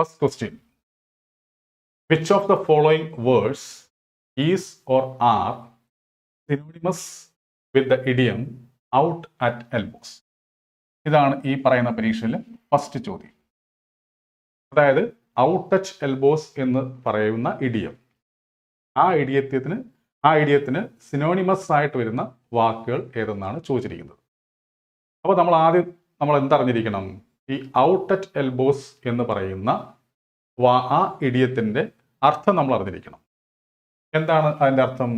First question, which of the following words is or are synonymous with the idiom out at elbows? ഇതാണ് ഈ പറയുന്ന പരീക്ഷയിൽ first ചോദ്യം. അതായത് ഔട്ട് ടച്ച് എൽബോസ് എന്ന് പറയുന്ന ഇഡിയം, ആ ഇഡിയത്തിന് സിനോണിമസ് ആയിട്ട് വരുന്ന വാക്കുകൾ ഏതെന്നാണ് ചോദിച്ചിരിക്കുന്നത്. അപ്പോൾ നമ്മൾ എന്തറിഞ്ഞിരിക്കണം? ഈ ഔട്ട് ടച്ച് എൽബോസ് എന്ന് പറയുന്ന ആ ഇഡിയത്തിൻ്റെ അർത്ഥം നമ്മൾ അറിഞ്ഞിരിക്കണം. എന്താണ് അതിൻ്റെ അർത്ഥം?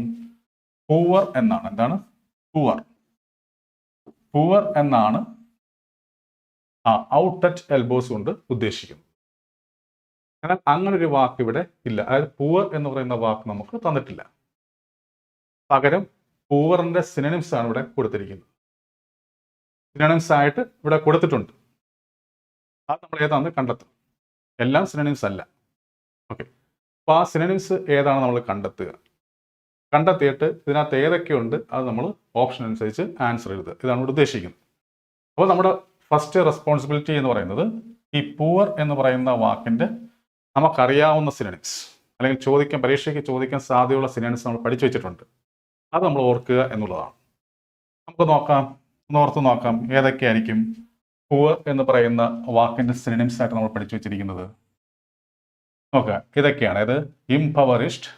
പൂവർ എന്നാണ്. എന്താണ്? പൂവർ എന്നാണ് ഔട്ട് ടച്ച് എൽബോസ് കൊണ്ട് ഉദ്ദേശിക്കുന്നത്. എന്നാൽ അങ്ങനെ ഒരു വാക്ക് ഇവിടെ ഇല്ല. അതായത് പൂവർ എന്ന് പറയുന്ന വാക്ക് നമുക്ക് തന്നിട്ടില്ല. പകരം പൂവറിന്റെ സിനോണിംസ് ആണ് ഇവിടെ കൊടുത്തിരിക്കുന്നത്. സിനോണിംസ് ആയിട്ട് ഇവിടെ കൊടുത്തിട്ടുണ്ട്. അത് നമ്മൾ ഏതാണെന്ന് കണ്ടെത്തും. എല്ലാം സിനോണിംസ് അല്ല. ഓക്കെ, അപ്പോൾ ആ സിനോണിംസ് ഏതാണ് നമ്മൾ കണ്ടെത്തിയിട്ട് ഇതിനകത്ത് ഏതൊക്കെയുണ്ട് അത് നമ്മൾ ഓപ്ഷൻ അനുസരിച്ച് ആൻസർ എഴുതുക. ഇതാണ് ഇവിടെ ഉദ്ദേശിക്കുന്നത്. അപ്പോൾ നമ്മുടെ ഫസ്റ്റ് റെസ്പോൺസിബിലിറ്റി എന്ന് പറയുന്നത് ഈ പൂവർ എന്ന് പറയുന്ന വാക്കിൻ്റെ നമുക്കറിയാവുന്ന സിനോണിംസ്, അല്ലെങ്കിൽ പരീക്ഷയ്ക്ക് ചോദിക്കാൻ സാധ്യതയുള്ള സിനോണിംസ് നമ്മൾ പഠിച്ചു വെച്ചിട്ടുണ്ട്. അത് നമ്മൾ ഓർക്കുക എന്നുള്ളതാണ്. നമുക്ക് ഓർത്ത് നോക്കാം ഏതൊക്കെയായിരിക്കും പൂവർ എന്ന് പറയുന്ന വാക്കിൻ്റെ സിനോണിംസ് ആയിട്ട് നമ്മൾ പഠിച്ചു വെച്ചിരിക്കുന്നത്. നോക്കുക, ഇതൊക്കെയാണ്. അതായത് impoverished,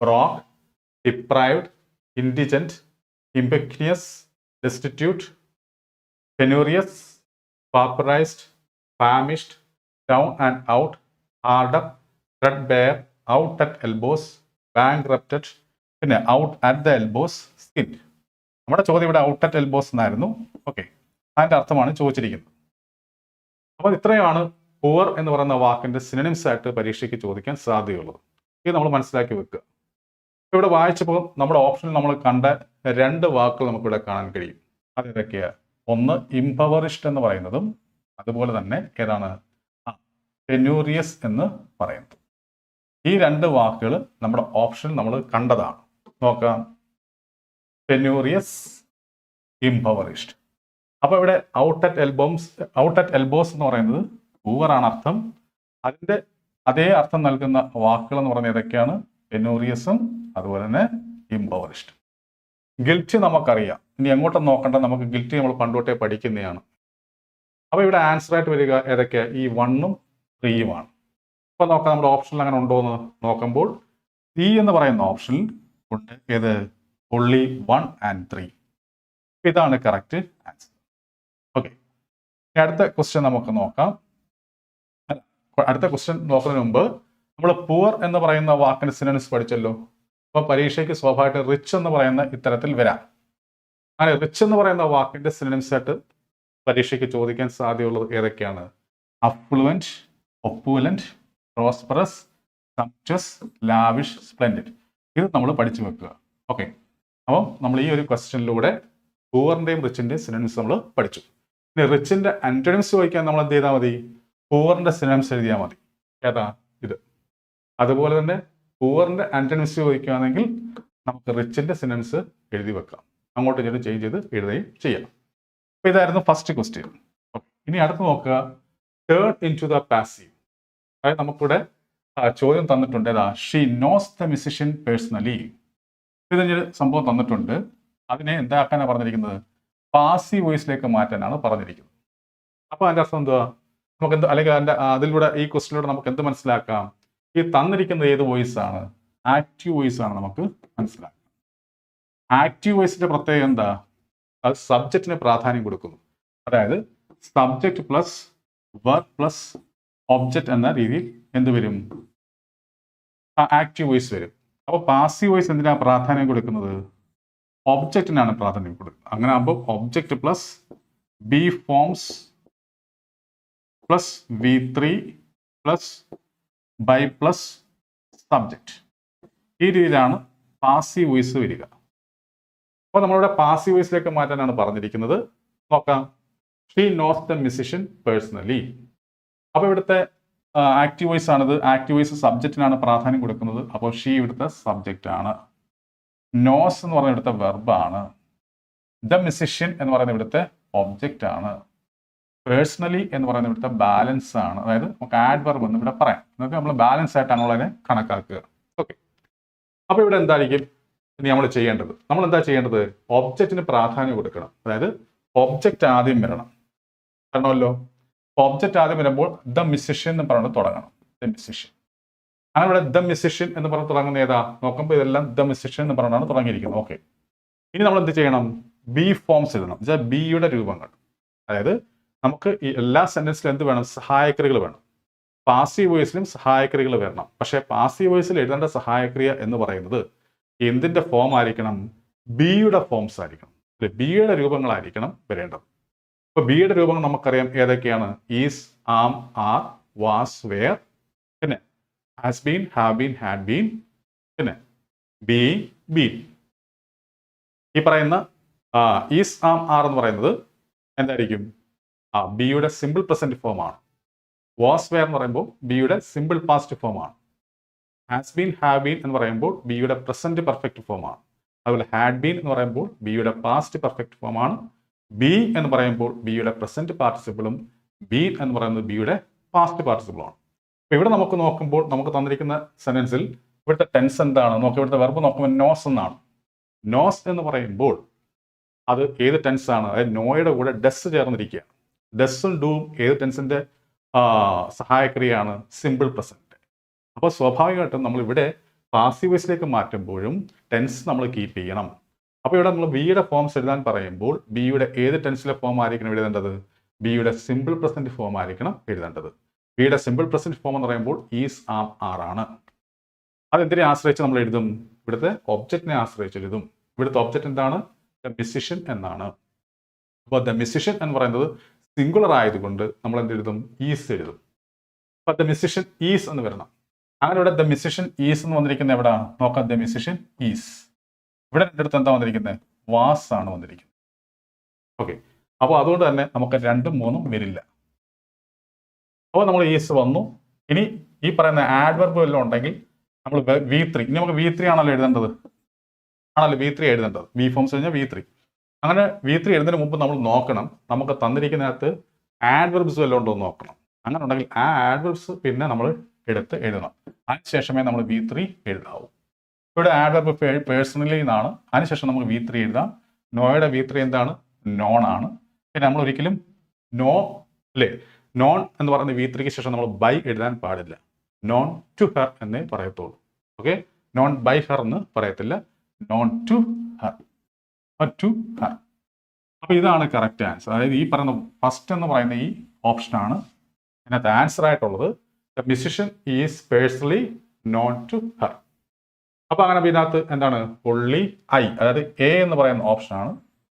rock, deprived, indigent, impecunious, destitute, penurious, pauperised, famished, down and out, hard up, threadbare, out at elbows, bankrupted, പിന്നെ out at the elbows, skint. നമ്മുടെ ചോദ്യം ഇവിടെ ഔട്ട് അറ്റ് എൽബോസ് എന്നായിരുന്നു. ഓക്കെ, അതിൻ്റെ അർത്ഥമാണ് ചോദിച്ചിരിക്കുന്നത്. അപ്പോൾ ഇത്രയാണ് പൂവർ എന്ന് പറയുന്ന വാക്കിൻ്റെ സിനോണിംസ് ആയിട്ട് പരീക്ഷയ്ക്ക് ചോദിക്കാൻ സാധ്യതയുള്ളത്. ഇത് നമ്മൾ മനസ്സിലാക്കി വെക്കുക. ഇവിടെ വായിച്ചപ്പോൾ നമ്മുടെ ഓപ്ഷനിൽ നമ്മൾ കണ്ട 2 വാക്കുകൾ നമുക്കിവിടെ കാണാൻ കഴിയും. അത് ഏതൊക്കെയാണ്? ഒന്ന് ഇംപവറിഷ്ഡ് എന്ന് പറയുന്നതും അതുപോലെ തന്നെ ഏതാണ്? പെനൂറിയസ് എന്ന് പറയുന്നത്. ഈ 2 വാക്കുകൾ നമ്മുടെ ഓപ്ഷനിൽ നമ്മൾ കണ്ടതാണ്. നോക്കാം, പെനൂറിയസ്, ഇംപവറിഷ്ഡ്. അപ്പോൾ ഇവിടെ ഔട്ട് അറ്റ് എൽബോസ് എന്ന് പറയുന്നത് പൂവറാണ് അർത്ഥം. അതിൻ്റെ അതേ അർത്ഥം നൽകുന്ന വാക്കുകൾ എന്ന് പറയുന്നത് ഏതൊക്കെയാണ്? പെനൂറിയസും അതുപോലെ തന്നെ ഇംപവറിഷ്ഡ്. ഗിൽറ്റി നമുക്കറിയാം. ഇനി എങ്ങോട്ടും നോക്കണ്ട, നമുക്ക് ഗിൽറ്റി നമ്മൾ പണ്ടോട്ടേ പഠിക്കുന്നതാണ്. അപ്പോൾ ഇവിടെ ആൻസർ ആയിട്ട് വരിക ഏതൊക്കെയാണ്? ഈ 1ഉം 3യുമാണ്. അപ്പോൾ നോക്കാം നമ്മുടെ ഓപ്ഷനിൽ അങ്ങനെ ഉണ്ടോ എന്ന് നോക്കുമ്പോൾ സി എന്ന് പറയുന്ന ഓപ്ഷനിൽ ഉണ്ട്. ഏത്? only 1 and 3. ഇതാണ് കറക്റ്റ് ആൻസർ. ഓക്കെ, അടുത്ത ക്വസ്റ്റ്യൻ നമുക്ക് നോക്കാം. അടുത്ത ക്വസ്റ്റ്യൻ നോക്കുന്നതിന് മുമ്പ് നമ്മൾ പൂവർ എന്ന് പറയുന്ന വാക്കിന് സിനോണിംസ് പഠിച്ചല്ലോ. അപ്പോൾ പരീക്ഷയ്ക്ക് സ്വാഭാവികമായിട്ട് റിച്ച് എന്ന് പറയുന്ന ഇത്തരത്തിൽ വരാം. അങ്ങനെ റിച്ച് എന്ന് പറയുന്ന വാക്കിന്റെ സിനോണിംസ് ആയിട്ട് പരീക്ഷയ്ക്ക് ചോദിക്കാൻ സാധ്യതയുള്ളത് ഏതൊക്കെയാണ്? Affluent, opulent, prosperous, sumptuous, lavish, splendid. ഇത് നമ്മൾ പഠിച്ചു വെക്കുക. ഓക്കെ, അപ്പോൾ നമ്മൾ ഈ ഒരു ക്വസ്റ്റ്യനിലൂടെ പൂവറിൻ്റെയും റിച്ചിൻ്റെയും സിനോണിംസ് നമ്മൾ പഠിച്ചു. ഇനി റിച്ചിൻ്റെ ആന്റോണിംസ് ചോദിക്കാൻ നമ്മൾ എന്ത് ചെയ്താൽ മതി? പൂവറിൻ്റെ സിനോണിംസ് എഴുതിയാൽ മതി. ഏതാ? ഇത്. അതുപോലെ തന്നെ പൂവറിൻ്റെ ആന്റോണിംസ് ചോദിക്കുകയാണെങ്കിൽ നമുക്ക് റിച്ചിൻ്റെ സിനോണിംസ് എഴുതി വെക്കാം. അങ്ങോട്ടും ഇങ്ങോട്ടും ചേഞ്ച് ചെയ്ത് എഴുതുകയും ചെയ്യാം. അപ്പോൾ ഇതായിരുന്നു ഫസ്റ്റ് ക്വസ്റ്റ്യൻ. ഓക്കെ, ഇനി അടുത്ത് നോക്കുക, turn in to the passive. അതായത് നമുക്കിവിടെ ചോദ്യം തന്നിട്ടുണ്ട്. ഏതാ? She knows the musician personally. ഇതൊരു സംഭവം തന്നിട്ടുണ്ട്. അതിനെ എന്താക്കാനാണ് പറഞ്ഞിരിക്കുന്നത്? പാസീവ് വോയിസിലേക്ക് മാറ്റാനാണ് പറഞ്ഞിരിക്കുന്നത്. അപ്പോൾ അതിൻ്റെ അർത്ഥം എന്തുവാ? നമുക്ക് അല്ലെങ്കിൽ അതിലൂടെ ഈ ക്വസ്റ്റിലൂടെ നമുക്ക് എന്ത് മനസ്സിലാക്കാം? ഈ തന്നിരിക്കുന്നത് ഏത് വോയിസ് ആണ്? ആക്റ്റീവ് വോയിസ് ആണ് നമുക്ക് മനസ്സിലാക്കാം. ആക്റ്റീവ് വോയിസിന്റെ പ്രത്യേകത എന്താ? അത് സബ്ജക്റ്റിന് പ്രാധാന്യം കൊടുക്കുന്നു. അതായത് subject plus verb plus object എന്ന രീതിയിൽ എന്ത് വരും? ആക്റ്റീവ് വോയിസ് വരും. അപ്പോൾ പാസീവ് വോയിസ് എന്തിനാണ് പ്രാധാന്യം കൊടുക്കുന്നത്? ഒബ്ജക്റ്റിനാണ് പ്രാധാന്യം കൊടുക്കുന്നത്. അങ്ങനെ ആകുമ്പോൾ object plus be forms plus V3 plus by plus subject. ഈ രീതിയിലാണ് പാസീവ് വോയിസ് വരിക. അപ്പോൾ നമ്മളിവിടെ പാസീവ് വോയിസിലേക്ക് മാറ്റാനാണ് പറഞ്ഞിരിക്കുന്നത്. നോക്കാം, she knows the musician personally. അപ്പോൾ ഇവിടുത്തെ ആക്റ്റീവ് വോയിസ് ആണിത്. ആക്റ്റീവ് വോയിസ് സബ്ജക്റ്റിനാണ് പ്രാധാന്യം കൊടുക്കുന്നത്. അപ്പോൾ ഷീ ഇവിടുത്തെ സബ്ജക്റ്റ് ആണ്. നോസ് എന്ന് പറയുന്ന ഇവിടുത്തെ വെർബാണ്. ദ മ്യൂസിഷ്യൻ എന്ന് പറയുന്ന ഇവിടുത്തെ ഒബ്ജക്റ്റ് ആണ്. പേഴ്സണലി എന്ന് പറയുന്നത് ഇവിടുത്തെ ബാലൻസ് ആണ്. അതായത് നമുക്ക് ആഡ്വർബ് എന്ന് ഇവിടെ പറയാം. എന്നൊക്കെ നമ്മൾ ബാലൻസ് ആയിട്ടാണ് നമ്മളതിനെ കണക്കാക്കുക. ഓക്കെ, അപ്പോൾ ഇവിടെ എന്തായിരിക്കും ഇനി നമ്മൾ ചെയ്യേണ്ടത്? നമ്മൾ എന്താ ചെയ്യേണ്ടത്? ഒബ്ജക്റ്റിന് പ്രാധാന്യം കൊടുക്കണം. അതായത് ഒബ്ജക്റ്റ് ആദ്യം വരണം. കാരണമല്ലോ, ഒബ്ജക്റ്റ് ആദ്യം വരുമ്പോൾ ദ മ്യൂസിഷ്യൻ എന്ന് പറഞ്ഞിട്ട് തുടങ്ങണം. The musician. അങ്ങനെ ഇവിടെ ദ മ്യൂസിഷ്യൻ എന്ന് പറഞ്ഞ് തുടങ്ങുന്ന ഏതാ? നോക്കുമ്പോൾ ഇതെല്ലാം ദ മ്യൂസിഷ്യൻ എന്ന് പറഞ്ഞാണ് തുടങ്ങിയിരിക്കുന്നത്. ഓക്കെ, ഇനി നമ്മൾ എന്ത് ചെയ്യണം? ബി ഫോംസ് എഴുതണം. എന്നുവെച്ചാൽ ബിയുടെ രൂപങ്ങൾ. അതായത് നമുക്ക് ഈ എല്ലാ സെന്റൻസിലും എന്ത് വേണം? സഹായക്രിയകൾ വേണം. പാസീവ് വോയിസിലും സഹായക്രിയകൾ വരണം. പക്ഷേ പാസീവ് വോയിസിൽ എഴുതേണ്ട സഹായക്രിയ എന്ന് പറയുന്നത് എന്തിന്റെ ഫോം ആയിരിക്കണം? ബിയുടെ ഫോംസ് ആയിരിക്കണം. ബിയുടെ രൂപങ്ങളായിരിക്കണം വരേണ്ടത്. ഇപ്പൊ ബിയുടെ രൂപങ്ങൾ നമുക്കറിയാം ഏതൊക്കെയാണ്? Is, am, are, was, were, പിന്നെ has been, have been, had been, പിന്നെ ബി, ബീൻ. ഈ പറയുന്ന ഈസ്, ആം, ആർ എന്ന് പറയുന്നത് എന്തായിരിക്കും? ബിയുടെ സിമ്പിൾ പ്രസന്റ് ഫോം ആണ്. വാസ്, വെയർ എന്ന് പറയുമ്പോൾ ബിയുടെ സിമ്പിൾ പാസ്റ്റ് ഫോം ആണ്. ഹാസ് ബീൻ, ഹാവ് ബീൻ എന്ന് പറയുമ്പോൾ ബിയുടെ പ്രസന്റ് പെർഫെക്റ്റ് ഫോം ആണ്. അതുപോലെ ഹാഡ് ബീൻ എന്ന് പറയുമ്പോൾ ബിയുടെ പാസ്റ്റ് പെർഫെക്റ്റ് ഫോം ആണ്. ബി എന്ന് പറയുമ്പോൾ ബിയുടെ പ്രസന്റ് പാർട്ടിസിപ്പിളും ബീൻ എന്ന് പറയുന്നത് ബിയുടെ പാസ്റ്റ് പാർട്ടിസിപ്പിളും ആണ്. അപ്പോൾ ഇവിടെ നമുക്ക് നോക്കുമ്പോൾ നമുക്ക് തന്നിരിക്കുന്ന സെന്റൻസിൽ ഇവിടുത്തെ ടെൻസ് എന്താണ്? നമുക്ക് ഇവിടുത്തെ വെർബ് നോക്കുമ്പോൾ നോസ് എന്നാണ്. നോസ് എന്ന് പറയുമ്പോൾ അത് ഏത് ടെൻസ് ആണ്? അതായത് നോയുടെ കൂടെ ഡസ് ചേർന്നിരിക്കുകയാണ്. ഡസും ഡൂവും ഏത് ടെൻസിന്റെ സഹായക്രിയയാണ്? Simple present. അപ്പോൾ സ്വാഭാവികമായിട്ടും നമ്മൾ ഇവിടെ പാസീവ് വോയിസിലേക്ക് മാറ്റുമ്പോഴും ടെൻസ് നമ്മൾ കീപ്പ് ചെയ്യണം. അപ്പോൾ ഇവിടെ നമ്മൾ ബിയുടെ ഫോംസ് എഴുതാൻ പറയുമ്പോൾ ബിയുടെ ഏത് ടെൻസിലെ ഫോം ആയിരിക്കണം എഴുതേണ്ടത്? ബിയുടെ സിമ്പിൾ പ്രസന്റ് ഫോം ആയിരിക്കണം എഴുതേണ്ടത്. ബിയുടെ സിമ്പിൾ പ്രസന്റ് ഫോം എന്ന് പറയുമ്പോൾ ഈസ്, ആം, ആർ ആണ്. അതെന്തിനെ ആശ്രയിച്ച് നമ്മൾ എഴുതും? ഇവിടുത്തെ ഒബ്ജക്റ്റിനെ ആശ്രയിച്ച് എഴുതും. ഇവിടുത്തെ ഒബ്ജക്റ്റ് എന്താണ്? ദ മ്യൂസിഷ്യൻ എന്നാണ്. അപ്പോൾ ദ മ്യൂസിഷ്യൻ എന്ന് പറയുന്നത് സിംഗുലർ ആയതുകൊണ്ട് നമ്മൾ എന്ത് എഴുതും? ഈസ് എഴുതും. അപ്പോൾ ദ മ്യൂസിഷ്യൻ ഈസ് എന്ന് വരണം. അങ്ങനെ ഇവിടെ ദ മ്യൂസിഷ്യൻ ഈസ് എന്ന് വന്നിരിക്കുന്നത് എവിടെയാണ്? നോക്കാം. The musician is. ഇവിടെ എൻ്റെ അടുത്ത് എന്താ വന്നിരിക്കുന്നത്? വാസ് ആണ് വന്നിരിക്കുന്നത്. ഓക്കെ, അപ്പോൾ അതുകൊണ്ട് തന്നെ നമുക്ക് 2ഉം 3ഉം വരില്ല. അപ്പോൾ നമ്മൾ ഈസ് വന്നു. ഇനി ഈ പറയുന്ന ആഡ്വർബ് വല്ലതും ഉണ്ടെങ്കിൽ നമ്മൾ V3. ഇനി നമുക്ക് V3 ആണല്ലോ എഴുതേണ്ടത്. V3 എഴുതേണ്ടത്. ബി ഫോംസ് കഴിഞ്ഞാൽ V3. അങ്ങനെ V3 എഴുതുന്നതിന് മുമ്പ് നമ്മൾ നോക്കണം, നമുക്ക് തന്നിരിക്കുന്നതിനകത്ത് ആഡ്വർബ്സ് വല്ലതും ഉണ്ടോ എന്ന് നോക്കണം. അങ്ങനെ ഉണ്ടെങ്കിൽ ആ ആഡ്വർബ്സ് പിന്നെ നമ്മൾ എടുത്ത് എഴുതണം. അതിനുശേഷമേ നമ്മൾ V3 എഴുതാവൂ. ഇവിടെ ആഡ്വർബ് പേഴ്സണലി എന്നാണ്. അതിനുശേഷം നമുക്ക് V3 എഴുതാം. നോയുടെ V3 എന്താണ്? നോൺ ആണ്. പിന്നെ നമ്മൾ ഒരിക്കലും നോ അല്ലേ, നോൺ എന്ന് പറയുന്ന V3ക്ക് ശേഷം നമ്മൾ ബൈ എഴുതാൻ പാടില്ല. നോൺ ടു ഹർ എന്നേ പറയത്തുള്ളൂ. ഓക്കെ, നോൺ ബൈ ഹർ എന്ന് പറയത്തില്ല. Known to her, to her. അപ്പോൾ ഇതാണ് കറക്റ്റ് ആൻസർ. അതായത് ഈ പറയുന്ന ഫസ്റ്റ് എന്ന് പറയുന്ന ഈ ഓപ്ഷനാണ് ഇതിനകത്ത് ആൻസർ ആയിട്ടുള്ളത്. The musician is personally known to her. അപ്പോൾ അങ്ങനെ ഇതിനകത്ത് എന്താണ്? ഒൺലി ഐ, അതായത് എ എന്ന് പറയുന്ന ഓപ്ഷനാണ്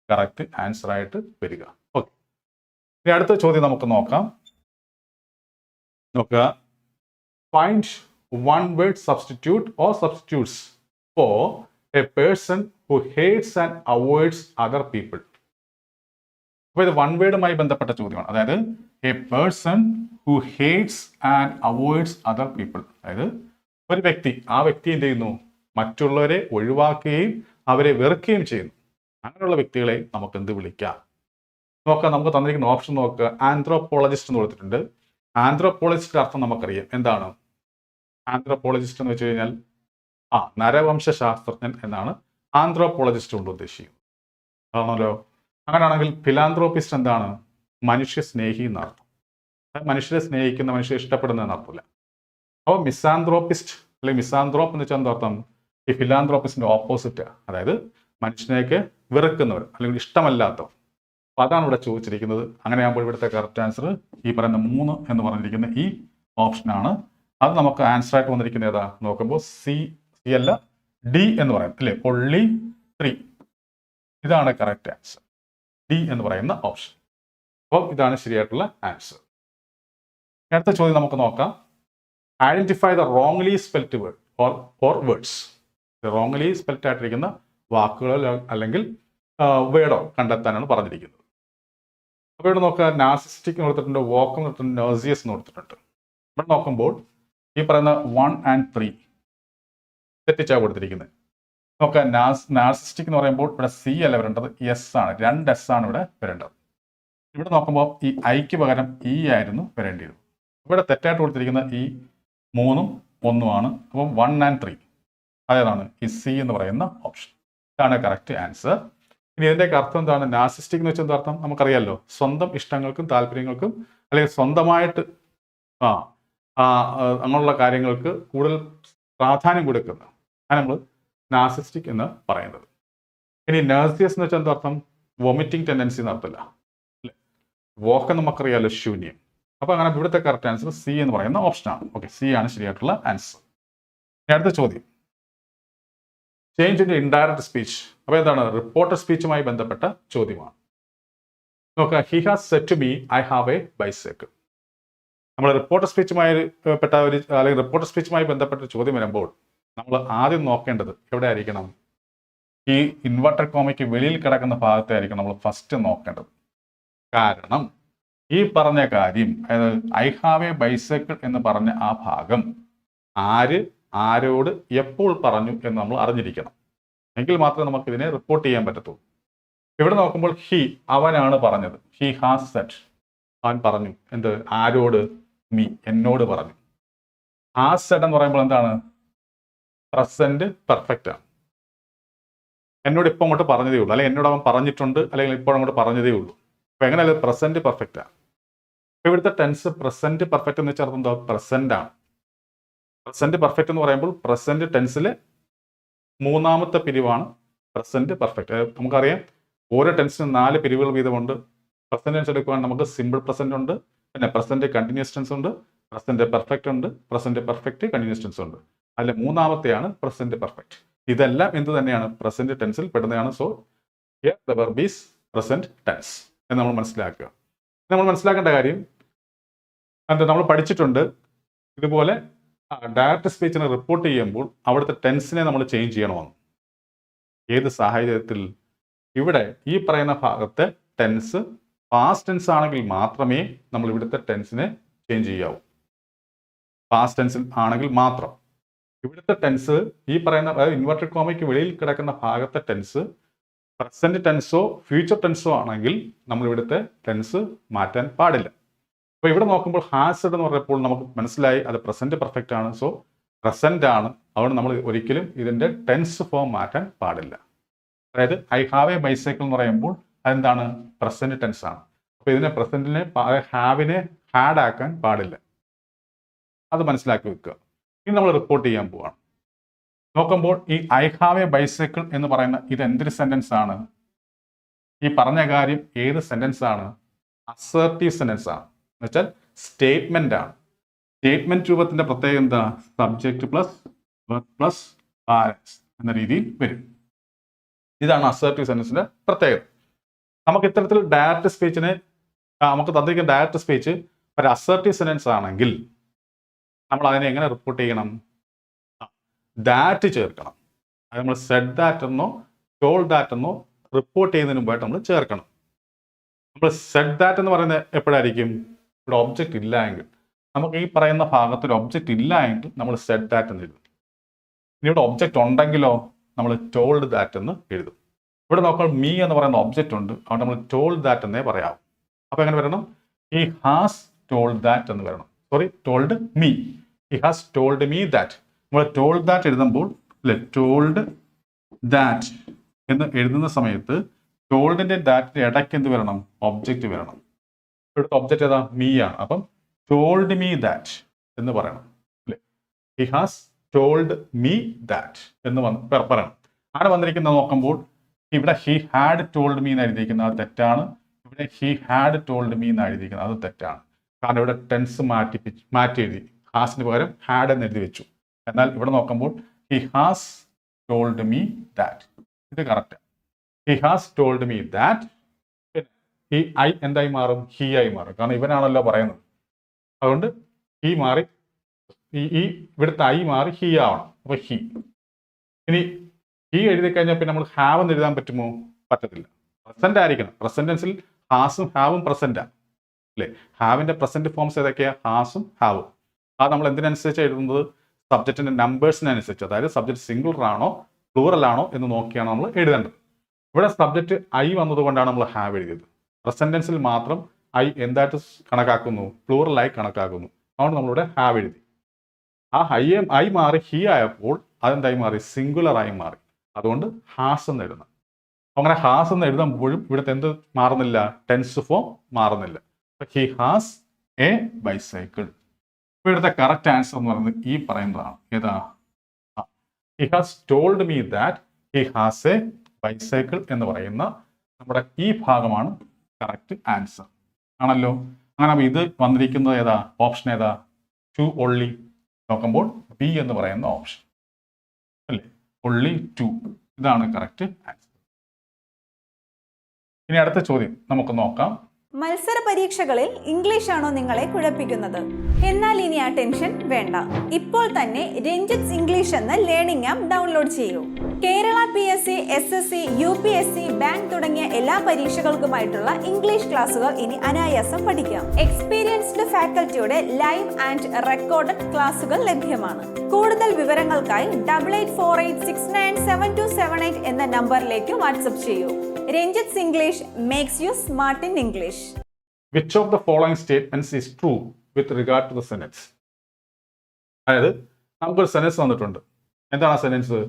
കറക്റ്റ് ആൻസർ ആയിട്ട് വരിക. ഓക്കെ, ഇനി അടുത്ത ചോദ്യം നമുക്ക് നോക്കാം. നോക്കുക. Find one word substitute or substitutes for a person who hates and avoids other people. അപ്പോൾ ഇത് വൺ വേർഡുമായി ബന്ധപ്പെട്ട ചോദ്യമാണ്. അതായത് a person who hates and avoids other people. അതായത് ഒരു വ്യക്തി, ആ വ്യക്തി എന്ത് ചെയ്യുന്നു? മറ്റുള്ളവരെ ഒഴിവാക്കുകയും അവരെ വെറുക്കുകയും ചെയ്യുന്നു. അങ്ങനെയുള്ള വ്യക്തികളെ നമുക്ക് എന്ത് വിളിക്കാം? നോക്കാം. നമുക്ക് തന്നിരിക്കുന്ന ഓപ്ഷൻ നോക്കുക. ആന്ത്രോപോളജിസ്റ്റ് എന്ന് കൊടുത്തിട്ടുണ്ട്. ആന്ത്രോപോളജിസ്റ്റിന്റെ അർത്ഥം നമുക്കറിയാം. എന്താണ് ആന്ത്രോപോളജിസ്റ്റ് എന്ന് വെച്ച് കഴിഞ്ഞാൽ നരവംശ ശാസ്ത്രജ്ഞൻ എന്നാണ് ആന്ത്രോപോളജിസ്റ്റ് കൊണ്ട് ഉദ്ദേശിക്കുന്നത്. ആണല്ലോ. അങ്ങനെയാണെങ്കിൽ ഫിലാന്ത്രോപിസ്റ്റ് എന്താണ്? മനുഷ്യ സ്നേഹി എന്നർത്ഥം. മനുഷ്യരെ സ്നേഹിക്കുന്ന, മനുഷ്യരെ ഇഷ്ടപ്പെടുന്ന എന്നർത്ഥമില്ല. അപ്പോൾ മിസാന്ത്രോപിസ്റ്റ് അല്ലെങ്കിൽ മിസാന്ത്രോപ്പ് എന്ന് വെച്ചാൽ എന്താർത്ഥം? ഈ ഫിലാന്ത്രോപിസ്റ്റിന്റെ ഓപ്പോസിറ്റ്, അതായത് മനുഷ്യനെയൊക്കെ വെറുക്കുന്നവർ അല്ലെങ്കിൽ ഇഷ്ടമല്ലാത്തവർ. അപ്പോൾ അതാണ് ഇവിടെ ചോദിച്ചിരിക്കുന്നത്. അങ്ങനെയാകുമ്പോൾ ഇവിടുത്തെ കറക്റ്റ് ആൻസർ ഈ പറയുന്ന 3 എന്ന് പറഞ്ഞിരിക്കുന്ന ഈ ഓപ്ഷനാണ്. അത് നമുക്ക് ആൻസർ ആയിട്ട് വന്നിരിക്കുന്നത് ഏതാ? നോക്കുമ്പോൾ സി അല്ല, ഡി എന്ന് പറയുന്നത് അല്ലേ, ഒൺലി 3. ഇതാണ് കറക്റ്റ് ആൻസർ, ഡി എന്ന് പറയുന്ന ഓപ്ഷൻ. അപ്പോൾ ഇതാണ് ശരിയായിട്ടുള്ള ആൻസർ. അടുത്ത ചോദ്യം നമുക്ക് നോക്കാം. Identify the wrongly spelt word or words. Wrongly spelt ആയിട്ടിരിക്കുന്ന വാക്കുകളോ അല്ലെങ്കിൽ വേർഡോ കണ്ടെത്താനാണ് പറഞ്ഞിരിക്കുന്നത്. അപ്പോൾ ഇവിടെ നോക്കുക. നാർസിസ്റ്റിക് എന്ന് കൊടുത്തിട്ടുണ്ട്, വോക്ക് എന്ന് കൊടുത്തിട്ടുണ്ട്, നർസിയസ് എന്ന് കൊടുത്തിട്ടുണ്ട്. ഇവിടെ നോക്കുമ്പോൾ ഈ പറയുന്ന 1 and 3 തെറ്റിച്ചാണ് കൊടുത്തിരിക്കുന്നത്. നോക്കുക. നാർസിസ്റ്റിക് എന്ന് പറയുമ്പോൾ ഇവിടെ സി അല്ല വരേണ്ടത്, എസ് ആണ്. 2 S ആണ് ഇവിടെ വരേണ്ടത്. ഇവിടെ നോക്കുമ്പോൾ ഈ ഐക്ക് പകരം ഇ ആയിരുന്നു വരേണ്ടത്. ഇവിടെ തെറ്റായിട്ട് കൊടുത്തിരിക്കുന്ന ഈ 3ഉം 1ഉം ആണ്. അപ്പം 1 and 3 അതേതാണ് ഈ സി എന്ന് പറയുന്ന ഓപ്ഷൻ. ഇതാണ് കറക്റ്റ് ആൻസർ. ഇനി ഇതിൻ്റെയൊക്കെ അർത്ഥം എന്താണ്? നാർസിസ്റ്റിക് എന്ന് വെച്ചാൽ എന്താ അർത്ഥം? നമുക്കറിയാമല്ലോ, സ്വന്തം ഇഷ്ടങ്ങൾക്കും താല്പര്യങ്ങൾക്കും അല്ലെങ്കിൽ സ്വന്തമായിട്ട് അങ്ങനെയുള്ള കാര്യങ്ങൾക്ക് കൂടുതൽ പ്രാധാന്യം കൊടുക്കുന്ന ആണ് നമ്മൾ നാർസിസ്റ്റിക് എന്ന് പറയുന്നത്. ഇനി നേഴ്സിയസ് എന്ന് വെച്ചാൽ എന്താ അർത്ഥം? വൊമിറ്റിംഗ് ടെൻഡൻസി എന്നർത്ഥമില്ല അല്ലേ? വോക്ക് നമുക്കറിയാമല്ലോ, ശൂന്യം. അപ്പോൾ അങ്ങനെ ഇവിടുത്തെ കറക്റ്റ് ആൻസർ സി എന്ന് പറയുന്ന ഓപ്ഷനാണ്. ഓക്കെ, സി ആണ് ശരിയായിട്ടുള്ള ആൻസർ. ഇനി അടുത്ത ചോദ്യം, ചേഞ്ച് ഇൻ ഇൻഡയറക്റ്റ് സ്പീച്ച്. അപ്പോൾ എന്താണ്? റിപ്പോർട്ടഡ് സ്പീച്ചുമായി ബന്ധപ്പെട്ട ചോദ്യമാണ്. നോക്കുക, he has said to me I have a bicycle. നമ്മൾ റിപ്പോർട്ടഡ് സ്പീച്ചുമായി പെട്ട ഒരു അല്ലെങ്കിൽ റിപ്പോർട്ടഡ് സ്പീച്ചുമായി ബന്ധപ്പെട്ട ചോദ്യം വരുമ്പോൾ നമ്മൾ ആദ്യം നോക്കേണ്ടത് എവിടെ ആയിരിക്കണം? ഈ ഇൻവെർട്ടഡ് കോമയ്ക്ക് വെളിയിൽ കിടക്കുന്ന ഭാഗത്തെ ആയിരിക്കണം നമ്മൾ ഫസ്റ്റ് നോക്കേണ്ടത്. കാരണം ഈ പറഞ്ഞ കാര്യം, അതായത് ഐ ഹാവ് എ ബൈസൈക്കിൾ എന്ന് പറഞ്ഞ ആ ഭാഗം ആരോട് എപ്പോൾ പറഞ്ഞു എന്ന് നമ്മൾ അറിഞ്ഞിരിക്കണം. എങ്കിൽ മാത്രമേ നമുക്ക് ഇതിനെ റിപ്പോർട്ട് ചെയ്യാൻ പറ്റത്തുള്ളൂ. ഇവിടെ നോക്കുമ്പോൾ ഹി, അവനാണ് പറഞ്ഞത്. ഹി ഹാസ് സെറ്റ്, അവൻ പറഞ്ഞു. എന്ത്? ആരോട്? മീ, എന്നോട് പറഞ്ഞു. ഹാസ് സെറ്റ് എന്ന് പറയുമ്പോൾ എന്താണ്? പ്രസന്റ് പെർഫെക്റ്റ് ആണ്. എന്നോട് ഇപ്പോൾ അങ്ങോട്ട് പറഞ്ഞതേ ഉള്ളൂ, അല്ലെങ്കിൽ എന്നോട് അവൻ പറഞ്ഞിട്ടുണ്ട്, അല്ലെങ്കിൽ ഇപ്പോൾ അങ്ങോട്ട് പറഞ്ഞതേ ഉള്ളൂ. അപ്പൊ എങ്ങനെയല്ല? പ്രസന്റ് പെർഫെക്റ്റ് ആണ്. അപ്പൊ ഇവിടുത്തെ ടെൻസ് പ്രസന്റ് പെർഫെക്റ്റ് എന്ന് വെച്ചാൽ എന്താ? പ്രസന്റ് ആണ്. പ്രസന്റ് പെർഫെക്റ്റ് എന്ന് പറയുമ്പോൾ പ്രസന്റ് ടെൻസിലെ 3ാമത്തെ പിരിവാണ് പ്രസന്റ് പെർഫെക്റ്റ്. നമുക്കറിയാം ഓരോ ടെൻസിനും 4 പിരിവുകൾ വീതമുണ്ട്. പ്രസന്റ് ടെൻസ് എടുക്കുവാണെങ്കിൽ നമുക്ക് സിമ്പിൾ പ്രസന്റ് ഉണ്ട്, പിന്നെ പ്രസന്റ് കണ്ടിന്യൂസ് ടെൻസ് ഉണ്ട്, പ്രസന്റ് പെർഫെക്റ്റ് ഉണ്ട്, പ്രസന്റ് പെർഫെക്റ്റ് കണ്ടിന്യൂസ് ടെൻസ് ഉണ്ട്. അതിൽ 3ാമത്തെയാണ് പ്രസന്റ് പെർഫെക്റ്റ്. ഇതെല്ലാം എന്ത് തന്നെയാണ്? പ്രസന്റ് ടെൻസിൽ പെടുന്നതാണ്. So here the verb is present tense എന്ന് നമ്മൾ മനസ്സിലാക്കുക. നമ്മൾ മനസ്സിലാക്കേണ്ട കാര്യം എന്താ? നമ്മൾ പഠിച്ചിട്ടുണ്ട് ഇതുപോലെ ഡയറക്റ്റ് സ്പീച്ചിനെ റിപ്പോർട്ട് ചെയ്യുമ്പോൾ അവിടുത്തെ ടെൻസിനെ നമ്മൾ ചേഞ്ച് ചെയ്യണമെന്ന്. ഏത് സാഹചര്യത്തിൽ? ഇവിടെ ഈ പറയുന്ന ഭാഗത്തെ ടെൻസ് പാസ്റ്റ് ടെൻസ് ആണെങ്കിൽ മാത്രമേ നമ്മൾ ഇവിടുത്തെ ടെൻസിനെ ചേഞ്ച് ചെയ്യാവൂ. പാസ്റ്റ് ടെൻസിൽ ആണെങ്കിൽ മാത്രം. ഇവിടുത്തെ ടെൻസ് ഈ പറയുന്ന, അതായത് ഇൻവെർട്ടഡ് കോമയ്ക്ക് വെളിയിൽ കിടക്കുന്ന ഭാഗത്തെ ടെൻസ് പ്രസന്റ് ടെൻസോ ഫ്യൂച്ചർ ടെൻസോ ആണെങ്കിൽ നമ്മൾ ഇവിടുത്തെ ടെൻസ് മാറ്റാൻ പാടില്ല. അപ്പോൾ ഇവിടെ നോക്കുമ്പോൾ ഹാസ് എന്ന് പറഞ്ഞപ്പോൾ നമുക്ക് മനസ്സിലായി അത് പ്രസന്റ് പെർഫെക്റ്റ് ആണ്. സോ പ്രസന്റ് ആണ്. അതുകൊണ്ട് നമ്മൾ ഒരിക്കലും ഇതിന്റെ ടെൻസ് ഫോം മാറ്റാൻ പാടില്ല. അതായത് ഐ ഹാവ് എ ബൈസൈക്കിൾ എന്ന് പറയുമ്പോൾ അതെന്താണ്? പ്രസന്റ് ടെൻസ് ആണ്. അപ്പോൾ ഇതിനെ പ്രസന്റിനെ ഹാവിനെ ഹാഡ് ആക്കാൻ പാടില്ല. അത് മനസ്സിലാക്കി വെക്കുക. ഇനി നമ്മൾ റിപ്പോർട്ട് ചെയ്യാൻ പോവാണ്. നോക്കുമ്പോൾ ഈ ഐ ഹാവ് എ ബൈസൈക്കിൾ എന്ന് പറയുന്ന ഇത് എന്തൊരു സെന്റൻസ് ആണ്? ഈ പറഞ്ഞ കാര്യം ഏത് സെന്റൻസ് ആണ്? അസർട്ടീവ് സെന്റൻസ് ആണ്. എന്നുവെച്ചാൽ സ്റ്റേറ്റ്മെന്റ് ആണ്. സ്റ്റേറ്റ്മെന്റ് രൂപത്തിന്റെ പ്രത്യേകത എന്താ? Subject plus verb plus parents എന്ന രീതിയിൽ വരും. ഇതാണ് അസർട്ടീവ് സെന്റൻസിന്റെ പ്രത്യേകത. നമുക്ക് ഇത്തരത്തിൽ ഡയറക്റ്റ് സ്പീച്ചിനെ നമുക്ക് തന്നിരിക്കുന്ന ഡയറക്റ്റ് സ്പീച്ച് ഒരു അസർട്ടീവ് സെന്റൻസ് ആണെങ്കിൽ നമ്മൾ അതിനെ എങ്ങനെ റിപ്പോർട്ട് ചെയ്യണം? ദാറ്റ് ചേർക്കണം. അത് നമ്മൾ സെഡ് ദാറ്റ് എന്നോ ടോൾഡ് ദാറ്റ് എന്നോ റിപ്പോർട്ട് ചെയ്യുന്നതിന് മുമ്പായിട്ട് നമ്മൾ ചേർക്കണം. നമ്മൾ സെഡ് ദാറ്റ് എന്ന് പറയുന്നത് എപ്പോഴായിരിക്കും? ഇവിടെ ഒബ്ജക്റ്റ് ഇല്ല എങ്കിൽ. നമുക്ക് ഈ പറയുന്ന ഭാഗത്ത് ഒരു ഒബ്ജക്റ്റ് ഇല്ല എങ്കിൽ നമ്മൾ സെഡ് ദാറ്റ് എന്ന് എഴുതും. ഇനി ഇവിടെ ഒബ്ജക്റ്റ് ഉണ്ടെങ്കിലോ നമ്മൾ ടോൾഡ് ദാറ്റ് എന്ന് എഴുതും. ഇവിടെ നോക്കുമ്പോൾ മീ എന്ന് പറയുന്ന ഒബ്ജക്റ്റ് ഉണ്ട്, അതുകൊണ്ട് നമ്മൾ ടോൾഡ് ദാറ്റ് എന്നേ പറയാവും. അപ്പോൾ എങ്ങനെ വരണം? ഹി ഹാസ് ടോൾഡ് ദാറ്റ് എന്ന് വരണം. Sorry, told me. He has told me that. നമ്മൾ ടോൾഡ് ദാറ്റ് എഴുതുമ്പോൾ അല്ലെ, ടോൾഡ് ദാറ്റ് എന്ന് എഴുതുന്ന സമയത്ത് ടോൾഡിന്റെ ദാറ്റിന്റെ ഇടയ്ക്ക് എന്ത് വരണം? ഒബ്ജക്റ്റ് വരണം. ഇവിടുത്തെ ഒബ്ജക്റ്റ് ഏതാ? മീ ആണ്. അപ്പം ടോൾഡ് മീ ദാറ്റ് എന്ന് പറയണം അല്ലേ. He has told me that എന്ന് പറയണം. ആണ് വന്നിരിക്കുന്നത്. നോക്കുമ്പോൾ ഇവിടെ ഹി ഹാഡ് ടോൾഡ് മീ എന്ന് എഴുതിയിരിക്കുന്നത് അത് തെറ്റാണ്. ഇവിടെ ഹി ഹാഡ് ടോൾഡ് മീ എന്ന് എഴുതിയിരിക്കുന്നത് അത് തെറ്റാണ്. കാരണം ഇവിടെ ടെൻസ് മാറ്റി എഴുതി. ഹാസിന് പകരം ഹാഡ് എന്ന് എഴുതി വെച്ചു. എന്നാൽ ഇവിടെ നോക്കുമ്പോൾ he has told me that, ഇത് correct. He has told me that. ഈ ഐ എന്തായി മാറും? ഹി ആയി മാറും. കാരണം ഇവനാണല്ലോ പറയുന്നത്. അതുകൊണ്ട് ഹി മാറി, ഈ ഇവിടുത്തെ ഐ മാറി ഹി ആവണം. അപ്പൊ ഹി. ഇനി ഹി എഴുതി കഴിഞ്ഞാൽ പിന്നെ നമ്മൾ ഹാവ് എന്ന് എഴുതാൻ പറ്റുമോ? പറ്റത്തില്ല. പ്രസന്റ് ആയിരിക്കണം. പ്രസന്റ് ടെൻസിൽ ഹാസും ഹാവും പ്രസന്റാണ് അല്ലേ. ഹാവിന്റെ പ്രസന്റ് ഫോംസ് ഏതൊക്കെയാ? ഹാസും ഹാവും. അത് നമ്മൾ എന്തിനനുസരിച്ച് എഴുതുന്നത്? സബ്ജക്റ്റിന്റെ നമ്പേഴ്സിനനുസരിച്ച്. അതായത് സബ്ജക്റ്റ് സിംഗുലർ ആണോ പ്ലൂറൽ ആണോ എന്ന് നോക്കിയാണ് നമ്മൾ എഴുതേണ്ടത്. ഇവിടെ സബ്ജക്റ്റ് ഐ വന്നതുകൊണ്ടാണ് നമ്മൾ ഹാവ് എഴുതിയത്. പ്രസന്റ് ടെൻസിൽ മാത്രം ഐ എന്തായിട്ട് കണക്കാക്കുന്നു, പ്ലൂറലായി കണക്കാക്കുന്നു. അതുകൊണ്ട് നമ്മളിവിടെ ഹാവ് എഴുതി. ആ ഐ മാറി ഹി ആയപ്പോൾ അതെന്തായി മാറി, സിംഗുലറായി മാറി. അതുകൊണ്ട് ഹാസ് എന്ന് എഴുതണം. അങ്ങനെ ഹാസ് എന്ന് എഴുതുമ്പോഴും ഇവിടുത്തെ എന്ത് മാറുന്നില്ല, ടെൻസ് ഫോം മാറുന്നില്ല. He has A bicycle. ഇവിടുത്തെ കറക്റ്റ് ആൻസർ എന്ന് പറയുന്നത് ഈ പറയുന്നതാണ്. ഏതാ? He has told me that he has A bicycle എന്ന് പറയുന്ന നമ്മുടെ ഈ ഭാഗമാണ് കറക്റ്റ് ആൻസർ ആണല്ലോ. അങ്ങനെ ഇത് വന്നിരിക്കുന്നത് ഏതാ, ഓപ്ഷൻ ഏതാ, ടു ഓൺലി. നോക്കുമ്പോൾ ബി എന്ന് പറയുന്ന ഓപ്ഷൻ അല്ലേ, ഓൺലി ടു. ഇതാണ് കറക്റ്റ് ആൻസർ. ഇനി അടുത്ത ചോദ്യം നമുക്ക് നോക്കാം. മത്സര പരീക്ഷകളിൽ ഇംഗ്ലീഷ് ആണോ നിങ്ങളെ കുഴപ്പിക്കുന്നത്? എന്നാൽ ഇനി ആ ടെൻഷൻ വേണ്ട. ഇപ്പോൾ തന്നെ രഞ്ജിത്ത് ഇംഗ്ലീഷ് എന്ന ലേണിംഗ് ആപ്പ് ഡൗൺലോഡ് ചെയ്യൂ. Kerala PSC, SSC, UPSC, bank തുടങ്ങിയ എല്ലാ പരീക്ഷകൾക്കുമായിട്ടുള്ള ഇംഗ്ലീഷ് ക്ലാസുകൾ ഇനി അനായാസം പഠിക്കാം. എക്സ്പീരിയൻസ്ഡ് ഫാക്കൽറ്റിയുടെ ലൈവ് ആൻഡ് റെക്കോർഡഡ് ക്ലാസുകൾ ലഭ്യമാണ്. കൂടുതൽ വിവരങ്ങൾക്കായി 8848697278 എന്ന നമ്പറിലേക്ക് വാട്സ്ആപ്പ് ചെയ്യൂ. Ranjith English makes you smart in English. Which of the following statements is true with regard to the sentence? അതായത് നമുക്കൊരു സെന്റൻസ് തന്നിട്ടുണ്ട്. എന്താണ് ആ sentence?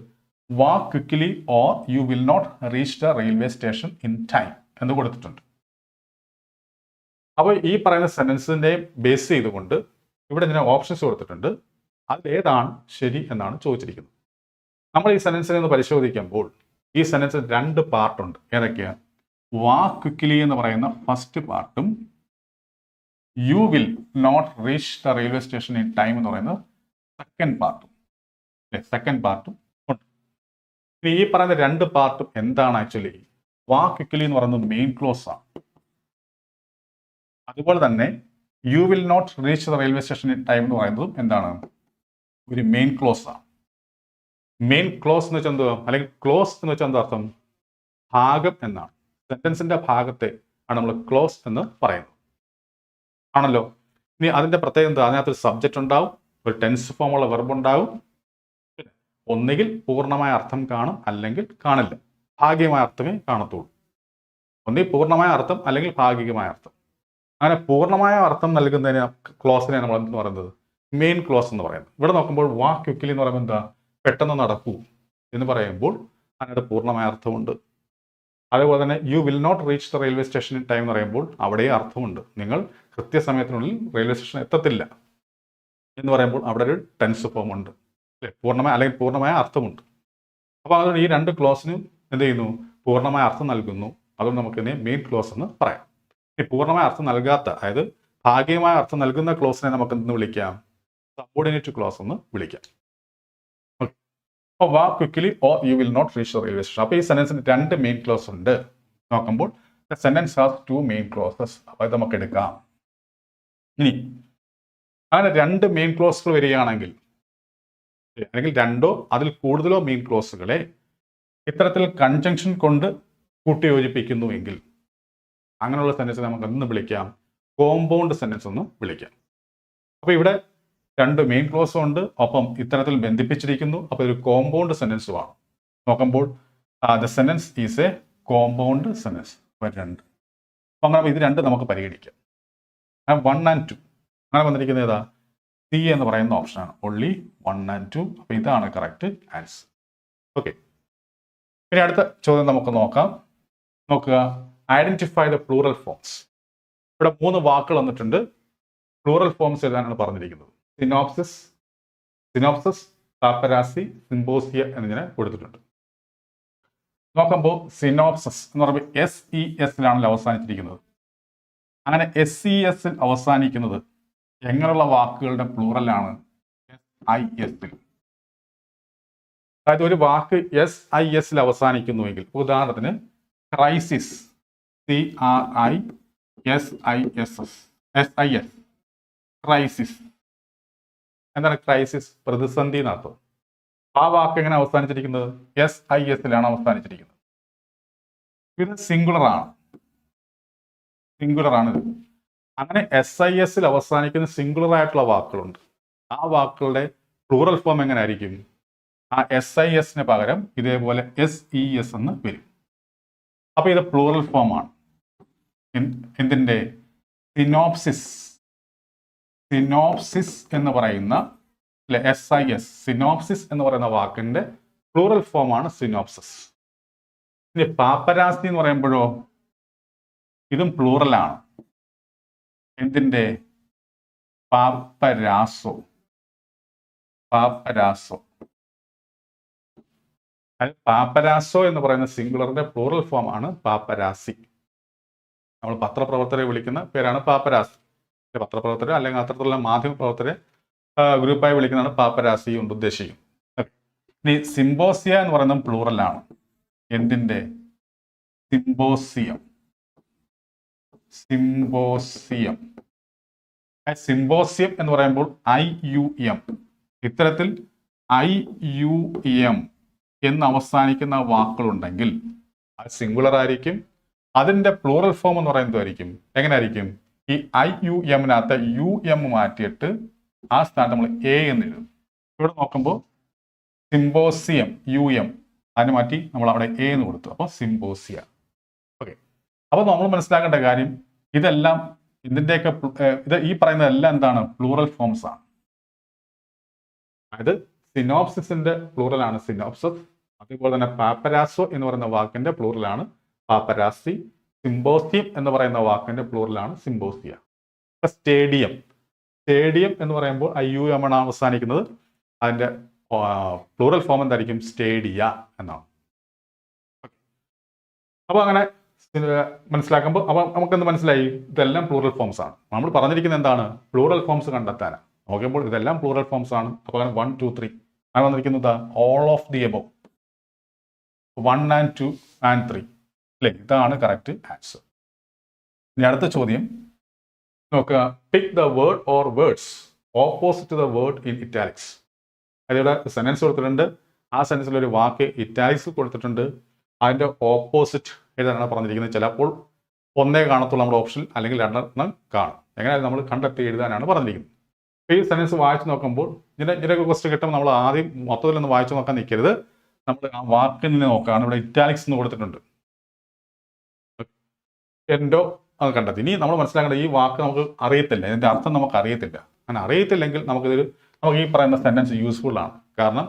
Walk quickly or you will not reach the railway station in time എന്ന് കൊടുത്തിട്ടുണ്ട്. അപ്പോൾ ഈ പറയുന്ന സെന്റൻസിനെ ബേസ് ചെയ്തുകൊണ്ട് ഇവിടെ ഞാൻ ഓപ്ഷൻസ് കൊടുത്തിട്ടുണ്ട്. അതിലേതാണ് ശരി എന്നാണ് ചോദിച്ചിരിക്കുന്നത്. നമ്മൾ ഈ സെന്റൻസിനെ ഒന്ന് പരിശോധിക്കുമ്പോൾ ഈ സെന്റൻസിൽ രണ്ട് പാർട്ടുണ്ട്. ഏതൊക്കെയാണ്? വാക്ക് ക്വിക്ക്ലി എന്ന് പറയുന്ന ഫസ്റ്റ് പാർട്ടും you will not reach the railway station in time എന്ന് പറയുന്നത് സെക്കൻഡ് പാർട്ടും ഉണ്ട്. ഇനി ഈ പറയുന്ന രണ്ട് പാർട്ടും എന്താണ് ആക്ച്വലി? വാക്ക് ക്വിക്ക്ലി എന്ന് പറയുന്നത് മെയിൻ ക്ലോസ് ആണ്. അതുപോലെ തന്നെ you will not reach the railway station in time എന്ന് പറയുന്നതും എന്താണ്? ഒരു മെയിൻ ക്ലോസ് ആണ്. മെയിൻ ക്ലോസ് എന്ന് വെച്ചാൽ എന്തുവാ, അല്ലെങ്കിൽ ക്ലോസ് എന്ന് വെച്ചാൽ എന്താ അർത്ഥം? ഭാഗം എന്നാണ്. സെന്റൻസിന്റെ ഭാഗത്തെ ആണ് നമ്മൾ ക്ലോസ് എന്ന് പറയുന്നത് ആണല്ലോ. ഇനി അതിന്റെ പ്രത്യേകത എന്താ? അതിനകത്തൊരു സബ്ജക്റ്റ് ഉണ്ടാവും, ഒരു ടെൻസ് ഫോമുള്ള വെർബ് ഉണ്ടാവും. ഒന്നുകിൽ പൂർണ്ണമായ അർത്ഥം കാണും, അല്ലെങ്കിൽ കാണില്ല. ഭാഗികമായ അർത്ഥമേ കാണത്തുള്ളൂ. ഒന്നുകിൽ പൂർണ്ണമായ അർത്ഥം അല്ലെങ്കിൽ ഭാഗികമായ അർത്ഥം. അങ്ങനെ പൂർണ്ണമായ അർത്ഥം നൽകുന്നതിന് ക്ലോസിനെ നമ്മൾ എന്തെന്ന് പറയുന്നത്? മെയിൻ ക്ലോസ് എന്ന് പറയുന്നത്. ഇവിടെ നോക്കുമ്പോൾ വാക്ക് ക്വിക്ക്ലി എന്ന് പറയുമ്പോൾ എന്താ? പെട്ടെന്ന് നടക്കൂ എന്ന് പറയുമ്പോൾ അതിനകത്ത് പൂർണ്ണമായ അർത്ഥമുണ്ട്. അതേപോലെ തന്നെ you will not reach the railway station in time എന്ന് പറയുമ്പോൾ അവിടെ അർത്ഥമുണ്ട്. നിങ്ങൾ കൃത്യസമയത്തിനുള്ളിൽ റെയിൽവേ സ്റ്റേഷൻ എത്തത്തില്ല എന്ന് പറയുമ്പോൾ അവിടെ ഒരു ടെൻസ് ഫോം ഉണ്ട് അല്ലേ, പൂർണ്ണമായ അർത്ഥമുണ്ട്. അപ്പോൾ അതുകൊണ്ട് ഈ രണ്ട് ക്ലോസിനും എന്ത് ചെയ്യുന്നു? പൂർണ്ണമായ അർത്ഥം നൽകുന്നു. അതുകൊണ്ട് നമുക്കിതിനെ മെയിൻ ക്ലോസ് എന്ന് പറയാം. ഈ പൂർണ്ണമായ അർത്ഥം നൽകാത്ത, അതായത് ഭാഗികമായ അർത്ഥം നൽകുന്ന ക്ലോസിനെ നമുക്ക് എന്തെന്ന് വിളിക്കാം? സബോർഡിനേറ്റ് ക്ലോസ് എന്ന് വിളിക്കാം. അപ്പോൾ walk quickly or you will not reach the railway station. അപ്പോൾ ഈ സെന്റൻസിന് രണ്ട് മെയിൻ ക്ലോസ് ഉണ്ട്. നോക്കുമ്പോൾ the sentence has two main clauses. അപ്പോൾ ഇത് നമുക്ക് എടുക്കാം. ഇനി അങ്ങനെ രണ്ട് മെയിൻ ക്ലോസുകൾ വരികയാണെങ്കിൽ, അല്ലെങ്കിൽ രണ്ടോ അതിൽ കൂടുതലോ മെയിൻ ക്ലോസുകളെ ഇത്തരത്തിൽ കൺജങ്ഷൻ കൊണ്ട് കൂട്ടിയോജിപ്പിക്കുന്നുവെങ്കിൽ അങ്ങനെയുള്ള സെന്റൻസ് നമുക്ക് എന്ന് വിളിക്കാം? കോമ്പൗണ്ട് സെന്റൻസ് എന്ന് വിളിക്കാം. അപ്പോൾ ഇവിടെ രണ്ട് മെയിൻ ക്ലോസും ഉണ്ട്, ഒപ്പം ഇത്തരത്തിൽ ബന്ധിപ്പിച്ചിരിക്കുന്നു. അപ്പോൾ ഒരു കോമ്പൗണ്ട് സെന്റൻസുമാണ്. നോക്കുമ്പോൾ the sentence is A compound sentence. രണ്ട്. അപ്പം അങ്ങനെ ഇത് രണ്ട് നമുക്ക് പരിഗണിക്കാം. 1 and 2 അങ്ങനെ വന്നിരിക്കുന്നത് ഏതാ? സി എന്ന് പറയുന്ന ഓപ്ഷനാണ്. Only 1 and 2. അപ്പോൾ ഇതാണ് കറക്റ്റ് ആൻസർ. ഓക്കെ, ഇനി അടുത്ത ചോദ്യം നമുക്ക് നോക്കാം. നോക്കുക, ഐഡന്റിഫൈ ദ പ്ലൂറൽ ഫോംസ്. ഇവിടെ 3 വാക്കുകൾ വന്നിട്ടുണ്ട്. പ്ലൂറൽ ഫോംസ് എഴുതാനാണ് പറഞ്ഞിരിക്കുന്നത്. സിനോപ്സിസ്, പാപ്പരാസി, സിംബോസിയ എന്നിങ്ങനെ കൊടുത്തിട്ടുണ്ട്. നോക്കുമ്പോൾ സിനോപ്സിസ് എന്ന് പറയുമ്പോൾ SESലാണല്ലോ അവസാനിച്ചിരിക്കുന്നത്. അങ്ങനെ SESൽ അവസാനിക്കുന്നത് എങ്ങനെയുള്ള വാക്കുകളുടെ പ്ലൂറലാണ്? SISൽ. അതായത് ഒരു വാക്ക് SISൽ അവസാനിക്കുന്നുവെങ്കിൽ, ഉദാഹരണത്തിന് ക്രൈസിസ്, CRISIS, ക്രൈസിസ്. എന്താണ് ക്രൈസിസ്? പ്രതിസന്ധി എന്നർത്ഥം. ആ വാക്ക് എങ്ങനെ അവസാനിച്ചിരിക്കുന്നത്? SISലാണ് അവസാനിച്ചിരിക്കുന്നത്. ഇത് സിംഗുലറാണ്. ഇത് അങ്ങനെ SISൽ അവസാനിക്കുന്ന സിംഗുലർ ആയിട്ടുള്ള വാക്കുകളുണ്ട്. ആ വാക്കുകളുടെ പ്ലൂറൽ ഫോം എങ്ങനെ ആയിരിക്കും? ആ SISന് പകരം ഇതേപോലെ SES എന്ന് വരും. അപ്പോൾ ഇത് പ്ലൂറൽ ഫോമാണ്. എന്തിൻ്റെ സിനോപ്സിസ് എന്ന് പറയുന്ന അല്ലെ SIS സിനോപ്സിസ് എന്ന് പറയുന്ന വാക്കിന്റെ പ്ലൂറൽ ഫോമാണ് സിനോപ്സിസ്. ഇനി പാപ്പരാസി എന്ന് പറയുമ്പോഴോ ഇതും പ്ലൂറലാണ്. എന്തിൻ്റെ പാപ്പരാസോ പാപ്പരാസോ എന്ന് പറയുന്ന സിംഗുലറിന്റെ പ്ലൂറൽ ഫോം ആണ് പാപ്പരാസി. നമ്മൾ പത്രപ്രവർത്തകരെ വിളിക്കുന്ന പേരാണ് പാപ്പരാസി. പത്രപ്രവർത്തകരെ അല്ലെങ്കിൽ അത്തരത്തിലുള്ള മാധ്യമ പ്രവർത്തകരെ ഗ്രൂപ്പായി വിളിക്കുന്നതാണ് പാപ്പരാസി കൊണ്ട് ഉദ്ദേശിക്കുന്നത്. ഇനി സിംബോസിയ എന്ന് പറയുന്നത് പ്ലൂറലാണ്. എന്തിൻ്റെ സിംബോസിയം എന്ന് പറയുമ്പോൾ IUM ഇത്തരത്തിൽ IUM എന്ന് അവസാനിക്കുന്ന വാക്കുകളുണ്ടെങ്കിൽ അത് സിംഗുലർ ആയിരിക്കും. അതിന്റെ പ്ലൂറൽ ഫോം എന്ന് പറയുന്നതായിരിക്കും എങ്ങനെയായിരിക്കും? ഈ IUM-നകത്ത് UM മാറ്റിയിട്ട് ആ സ്ഥാനത്ത് നമ്മൾ A എന്ന് എഴുതും. ഇവിടെ നോക്കുമ്പോൾ സിംബോസിയം UM അതിന് മാറ്റി നമ്മൾ അവിടെ A എന്ന് കൊടുത്തു. അപ്പോൾ സിംബോസിയ. ഓക്കെ, അപ്പോൾ നമ്മൾ മനസ്സിലാക്കേണ്ട കാര്യം ഇതെല്ലാം ഇതിൻ്റെയൊക്കെ ഈ പറയുന്നതെല്ലാം എന്താണ്? പ്ലൂറൽ ഫോംസ് ആണ്. അതായത് സിനോപ്സിസിന്റെ പ്ലൂറലാണ് സിനോപ്സിസ്. അതുപോലെ തന്നെ പാപ്പരാസോ എന്ന് പറയുന്ന വാക്കിന്റെ പ്ലൂറലാണ് പാപ്പരാസി. സിംബോസിയം എന്ന് പറയുന്ന വാക്കിന്റെ പ്ലൂറലാണ് സിംബോസിയ. ഇപ്പൊ സ്റ്റേഡിയം എന്ന് പറയുമ്പോൾ IUM ആണ് അവസാനിക്കുന്നത്. അതിന്റെ പ്ലൂറൽ ഫോം എന്തായിരിക്കും? സ്റ്റേഡിയ എന്നാണ്. അപ്പോൾ അങ്ങനെ മനസ്സിലാക്കുമ്പോൾ അപ്പോൾ നമുക്കെന്ത് മനസ്സിലായി? ഇതെല്ലാം പ്ലൂറൽ ഫോംസ് ആണ്. നമ്മൾ പറഞ്ഞിരിക്കുന്നത് എന്താണ്? പ്ലൂറൽ ഫോംസ് കണ്ടെത്താനാണ്. നോക്കുമ്പോൾ ഇതെല്ലാം പ്ലൂറൽ ഫോംസ് ആണ്. അപ്പോൾ അങ്ങനെ 1, 2, 3 ആണ് വന്നിരിക്കുന്നത്. All of the above 1 and 2 and 3 അല്ലേ? ഇതാണ് കറക്റ്റ് ആൻസർ. ഇനി അടുത്ത ചോദ്യം നോക്കുക. Pick the word or words opposite the word in italics. അതിവിടെ സെന്റൻസ് കൊടുത്തിട്ടുണ്ട്. ആ സെന്റൻസിൽ ഒരു വാക്ക് ഇറ്റാലിക്സ് കൊടുത്തിട്ടുണ്ട്. അതിൻ്റെ ഓപ്പോസിറ്റ് എഴുതാനാണ് പറഞ്ഞിരിക്കുന്നത്. ചിലപ്പോൾ ഒന്നേ കാണത്തുള്ളൂ നമ്മുടെ ഓപ്ഷൻ, അല്ലെങ്കിൽ 2 കാണും. എങ്ങനെയായാലും നമ്മൾ കണ്ടെത്തി എഴുതാനാണ് പറഞ്ഞിരിക്കുന്നത്. ഈ സെന്റൻസ് വായിച്ച് നോക്കുമ്പോൾ ഇതിനൊക്കെ ക്വസ്റ്റ്യൻ കിട്ടുമ്പോൾ നമ്മൾ ആദ്യം മൊത്തത്തിലൊന്ന് വായിച്ചു നോക്കാൻ നിൽക്കരുത്. നമ്മൾ ആ വാക്കിൽ നിന്ന് നോക്കുകയാണ്. ഇവിടെ ഇറ്റാലിക്സ് എന്ന് കൊടുത്തിട്ടുണ്ട്. എൻഡോ അത് കണ്ടെത്തി. ഇനി നമ്മൾ മനസ്സിലാക്കേണ്ടത് ഈ വാക്ക് നമുക്ക് അറിയത്തില്ല, ഇതിൻ്റെ അർത്ഥം നമുക്ക് അറിയത്തില്ല. അങ്ങനെ അറിയത്തില്ലെങ്കിൽ നമുക്ക് ഈ പറയുന്ന സെന്റൻസ് യൂസ്ഫുൾ ആണ്. കാരണം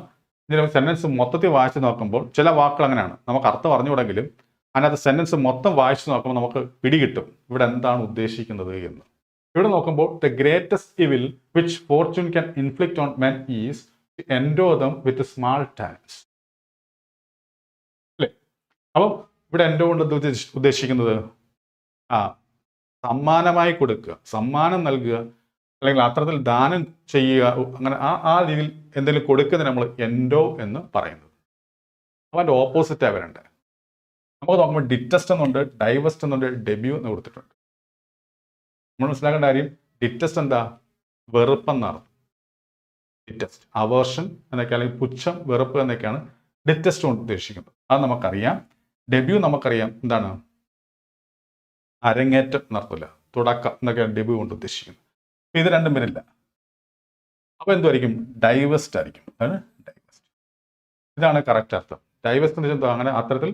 ഇതിൽ സെന്റൻസ് മൊത്തത്തിൽ വായിച്ച് നോക്കുമ്പോൾ ചില വാക്കുകൾ അങ്ങനെയാണ്, നമുക്ക് അർത്ഥം അറിഞ്ഞുകൂടെങ്കിലും അതിനകത്ത് സെന്റൻസ് മൊത്തം വായിച്ച് നോക്കുമ്പോൾ നമുക്ക് പിടികിട്ടും ഇവിടെ എന്താണ് ഉദ്ദേശിക്കുന്നത് എന്ന്. ഇവിടെ നോക്കുമ്പോൾ the greatest evil which fortune can inflict on men is to endow them with small talents അല്ലേ? അപ്പം ഇവിടെ എൻഡോ കൊണ്ട് ഉദ്ദേശിക്കുന്നത് സമ്മാനമായി കൊടുക്കുക, സമ്മാനം നൽകുക, അല്ലെങ്കിൽ അത്തരത്തിൽ ദാനം ചെയ്യുക, അങ്ങനെ ആ രീതിയിൽ എന്തെങ്കിലും കൊടുക്കുന്നത് നമ്മൾ എൻഡോ എന്ന് പറയുന്നത്. അപ്പോൾ അതിൻ്റെ ഓപ്പോസിറ്റാണ് വരേണ്ടത്. നമുക്ക് നോക്കുമ്പോൾ ഡിറ്റസ്റ്റ് എന്നുണ്ട്, ഡൈവസ്റ്റ് എന്നുണ്ട്, ഡെബ്യൂ എന്ന് കൊടുത്തിട്ടുണ്ട്. നമ്മൾ മനസ്സിലാക്കേണ്ട കാര്യം ഡിറ്റസ്റ്റ് എന്താ? വെറുപ്പെന്നാണ്. ഡിറ്റസ്റ്റ് അവേർഷൻ എന്നൊക്കെ, അല്ലെങ്കിൽ പുച്ഛം, വെറുപ്പ് എന്നൊക്കെയാണ് ഡിറ്റസ്റ്റ് കൊണ്ട് ഉദ്ദേശിക്കുന്നത്. അത് നമുക്കറിയാം. ഡെബ്യൂ നമുക്കറിയാം എന്താണ്? അരങ്ങേറ്റം എന്നർത്ഥമില്ല, തുടക്കം എന്നൊക്കെയാണ് ഡെബ്യൂ കൊണ്ട് ഉദ്ദേശിക്കുന്നത്. ഇത് രണ്ടും വരില്ല. അപ്പോൾ എന്തുമായിരിക്കും? ഡൈവസ്റ്റ് ആയിരിക്കും. അതാണ് ഡൈവസ്റ്റ്. ഇതാണ് കറക്റ്റ് അർത്ഥം. ഡൈവസ്റ്റ് എന്ന് വെച്ചാൽ അങ്ങനെ അത്തരത്തിൽ